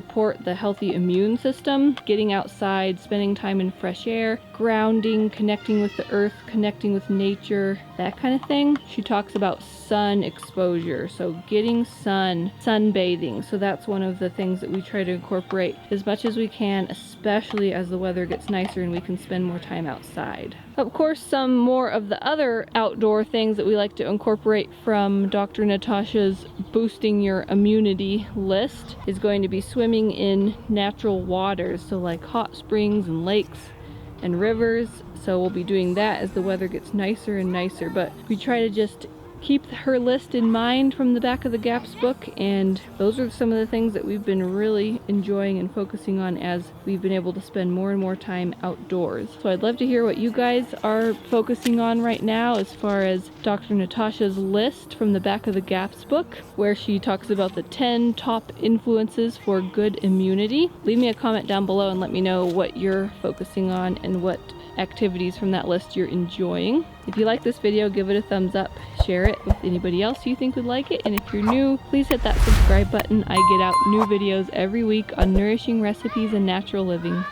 support the healthy immune system, getting outside, spending time in fresh air, grounding, connecting with the earth, connecting with nature, that kind of thing. She talks about sun exposure, so getting sun, sunbathing. So that's one of the things that we try to incorporate as much as we can, especially as the weather gets nicer and we can spend more time outside. Of course, some more of the other outdoor things that we like to incorporate from Dr. Natasha's boosting your immunity list is going to be swimming in natural waters, so like hot springs and lakes and rivers. So we'll be doing that as the weather gets nicer and nicer, but we try to just keep her list in mind from the back of the GAPS book, and those are some of the things that we've been really enjoying and focusing on as we've been able to spend more and more time outdoors. So I'd love to hear what you guys are focusing on right now as far as Dr. Natasha's list from the back of the GAPS book, where she talks about the 10 top influences for good immunity. Leave me a comment down below and let me know what you're focusing on and what activities from that list you're enjoying. If you like this video, give it a thumbs up, share it with anybody else you think would like it, and if you're new, please hit that subscribe button. I get out new videos every week on nourishing recipes and natural living.